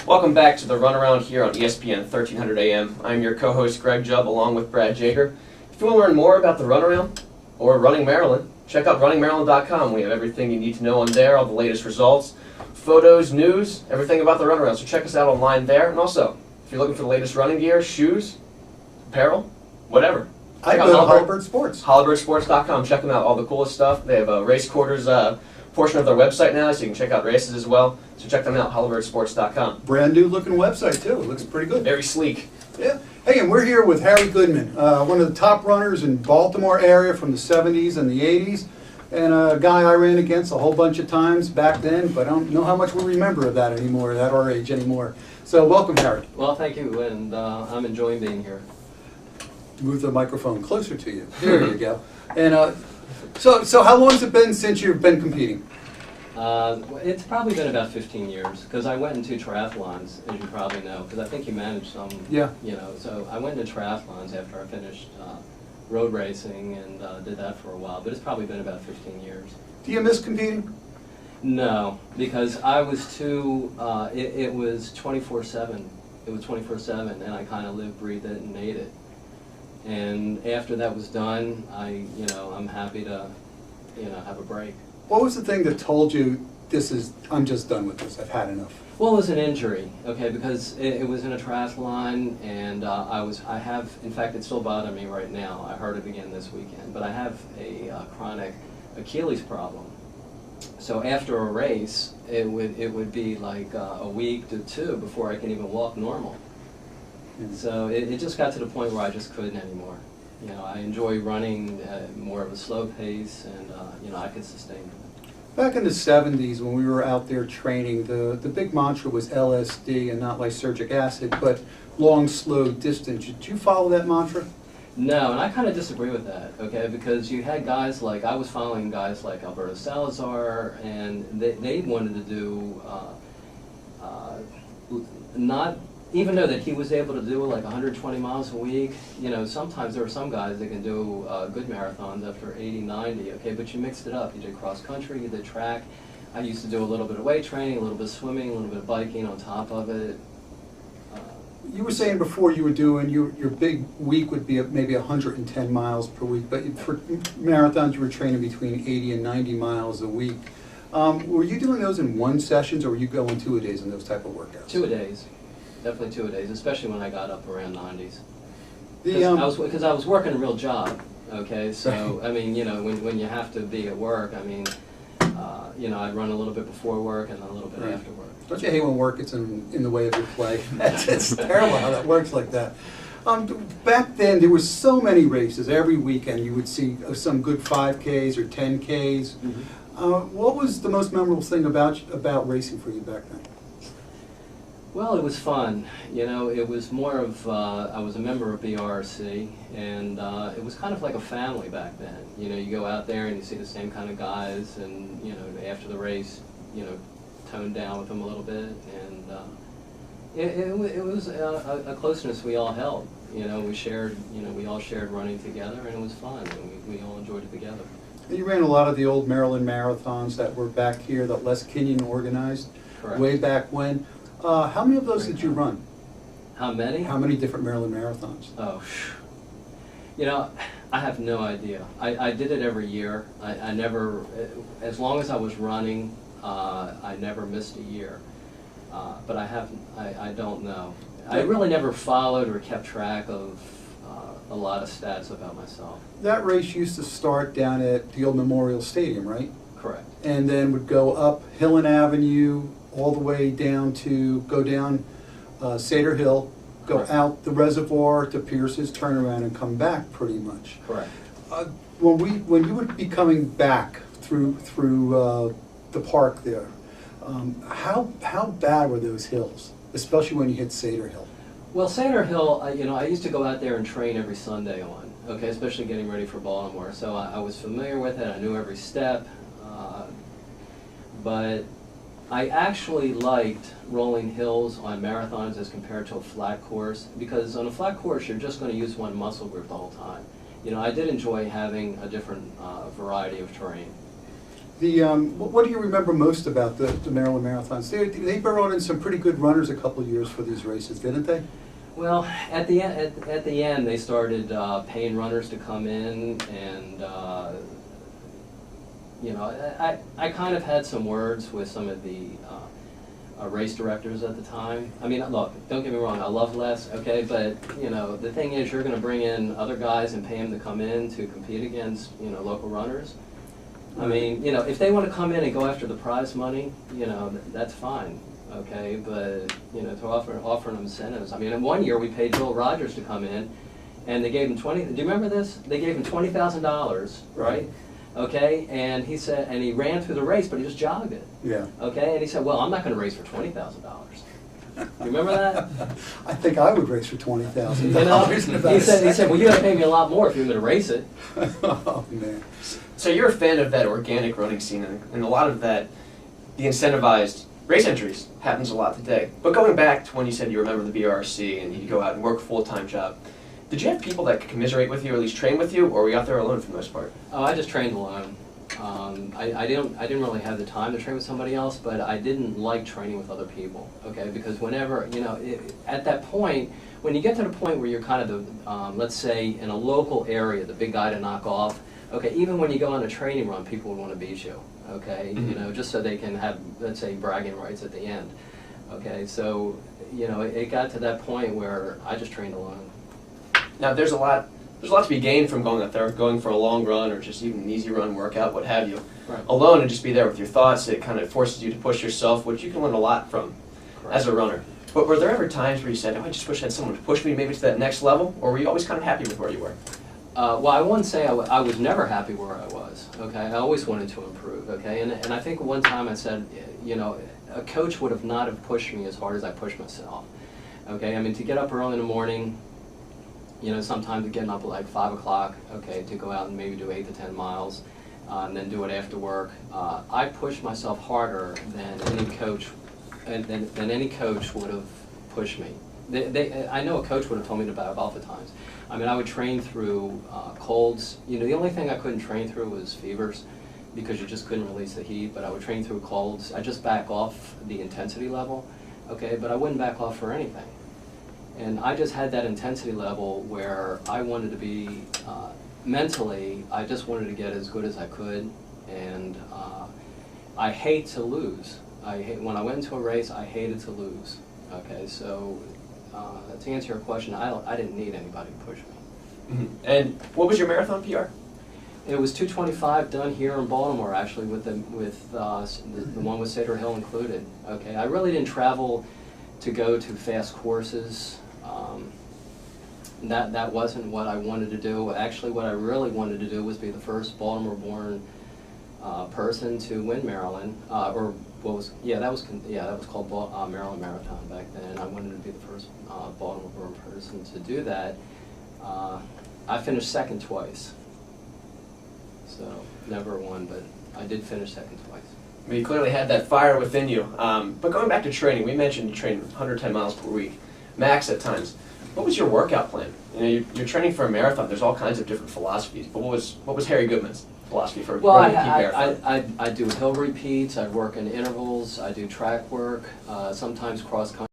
Welcome back to the Runaround here on ESPN 1300 AM. I'm your co-host Greg Jubb along with Brad Jager. If you want to learn more about the Runaround or Running Maryland, check out runningmaryland.com. We have everything you need to know on there, all the latest results, photos, news, everything about the Runaround. So check us out online there. And also, if you're looking for the latest running gear, shoes, apparel, whatever. I go to Halliburton Sports. HalliburtonSports.com. Check them out, all the coolest stuff. They have a race quarters portion of their website now, so you can check out races as well. So check them out, HalliburtonSports.com. Brand new looking website too. It looks pretty good. Very sleek. Yeah. Hey, and we're here with Harry Goodman, one of the top runners in Baltimore area from the 70s and the 80s, and a guy I ran against a whole bunch of times back then, but I don't know how much we remember of that anymore, at our age anymore. So welcome, Harry. Well, thank you, and I'm enjoying being here. Move the microphone closer to you. There you go. And so how long has it been since you've been competing? It's probably been about 15 years, because I went into triathlons, as you probably know, because I think you managed some, Yeah. you know, so I went into triathlons after I finished road racing and did that for a while, but it's probably been about 15 years. Do you miss competing? No, because I was too, it was 24/7. It was 24/7, and I kind of lived, breathed it, and ate it. And after that was done, I'm happy to, have a break. What was the thing that told you, I'm just done with this, I've had enough? Well, it was an injury, okay, because it was in a triathlon, and in fact, it's still bothering me right now. I heard it again this weekend, but I have a chronic Achilles problem. So after a race, it would be like a week to two before I can even walk normal. And so it just got to the point where I just couldn't anymore. I enjoy running more of a slow pace, and I could sustain it. Back in the 70s, when we were out there training, the big mantra was LSD and not lysergic acid, but long, slow distance. Did you follow that mantra? No, and I kind of disagree with that, okay, because you had guys like, I was following guys like Alberto Salazar, and they wanted to do, not, even though that he was able to do like 120 miles a week, sometimes there are some guys that can do good marathons after 80, 90, okay, but you mixed it up. You did cross country, you did track. I used to do a little bit of weight training, a little bit of swimming, a little bit of biking on top of it. You were saying before you were doing, your big week would be maybe 110 miles per week, but for marathons you were training between 80 and 90 miles a week. Were you doing those in one sessions, or were you going 2-a-days in those type of workouts? 2-a-days. Definitely 2-a-days, especially when I got up around 90s. Because I was working a real job, okay? So, I mean, when you have to be at work, I mean, I'd run a little bit before work and a little bit after work. Don't you hate when work gets in the way of your play? It's terrible how that works like that. Back then, there were so many races. Every weekend you would see some good 5Ks or 10Ks. Mm-hmm. What was the most memorable thing about racing for you back then? Well, it was fun. It was more of, I was a member of BRC, and it was kind of like a family back then. You go out there and you see the same kind of guys, and, after the race, tone down with them a little bit, and it was a closeness we all held. We all shared running together, and it was fun, and we all enjoyed it together. You ran a lot of the old Maryland marathons that were back here that Les Kenyon organized. Correct. Way back when. How many of those did you run? How many? How many different Maryland marathons? Oh, I have no idea. I did it every year. I never, as long as I was running, I never missed a year. But I don't know. I really never followed or kept track of a lot of stats about myself. That race used to start down at the old Memorial Stadium, right? Correct. And then would go up Hillen Avenue all the way down to, go down Sater Hill, go Correct. out the reservoir to Pierce's, turn around and come back pretty much. Correct. When you would be coming back through the park there, how bad were those hills, especially when you hit Sater Hill? Well, Sandor Hill, I used to go out there and train every Sunday on, okay, especially getting ready for Baltimore. So I was familiar with it. I knew every step. But I actually liked rolling hills on marathons as compared to a flat course, because on a flat course you're just going to use one muscle group the whole time. I did enjoy having a different variety of terrain. What do you remember most about the Maryland Marathons? They brought in some pretty good runners a couple of years for these races, didn't they? Well, at the end they started paying runners to come in, and I kind of had some words with some of the race directors at the time. I mean, look, don't get me wrong, I love Les, okay, but the thing is, you're going to bring in other guys and pay them to come in to compete against local runners. I mean, if they want to come in and go after the prize money, that's fine, okay, but to offer them incentives. I mean, in one year we paid Bill Rogers to come in, and they gave him do you remember this? They gave him $20,000, right? Okay, and he said, and he ran through the race, but he just jogged it. Yeah. Okay, and he said, well, I'm not going to race for $20,000. You remember that? I think I would race for $20,000. He said, well, you got to pay me a lot more if you're going to race it. Oh man. So you're a fan of that organic running scene, and a lot of that, the incentivized race entries, happens a lot today. But going back to when you said you remember the BRC and you go out and work a full-time job, did you have people that could commiserate with you, or at least train with you, or were you out there alone for the most part? Oh, I just trained alone. I didn't really have the time to train with somebody else, but I didn't like training with other people. Okay, because whenever at that point, when you get to the point where you're kind of the let's say in a local area, the big guy to knock off. Okay, even when you go on a training run, people would want to beat you. Okay, just so they can have, let's say, bragging rights at the end. Okay, so it got to that point where I just trained alone. Now there's a lot to be gained from going out there, going for a long run or just even an easy run, workout, what have you. Right. Alone and just be there with your thoughts, it kind of forces you to push yourself, which you can learn a lot from as a runner. But were there ever times where you said, oh, I just wish I had someone to push me maybe to that next level, or were you always kind of happy with where you were? Well, I wouldn't say I was never happy where I was, okay? I always wanted to improve, okay? And I think one time I said, a coach would have not have pushed me as hard as I pushed myself, okay? I mean, to get up early in the morning, sometimes getting up at like 5 o'clock, okay, to go out and maybe do 8 to 10 miles, and then do it after work. I pushed myself harder than any coach, than any coach would have pushed me. I know a coach would have told me to back off at times. I mean, I would train through colds. The only thing I couldn't train through was fevers, because you just couldn't release the heat, but I would train through colds. I just back off the intensity level, okay, but I wouldn't back off for anything. And I just had that intensity level where I wanted to be, mentally, I just wanted to get as good as I could, and I hate to lose. When I went into a race, I hated to lose, okay, so to answer your question, I didn't need anybody to push me. Mm-hmm. And what was your marathon PR? It was 2:25 done here in Baltimore, actually, with the one with Sandor Hill included. Okay, I really didn't travel to go to fast courses. That wasn't what I wanted to do. Actually, what I really wanted to do was be the first Baltimore-born person to win Maryland, or what was that was called Maryland Marathon back then. I wanted to be the first Baltimore-born person to do that. I finished second twice, so never won, but I did finish second twice. Well, you clearly had that fire within you. But going back to training, we mentioned you train 110 miles per week, max at times. What was your workout plan? You're training for a marathon. There's all kinds of different philosophies. But what was Harry Goodman's philosophy for running a marathon? I do hill repeats. I work in intervals. I do track work. Sometimes cross country.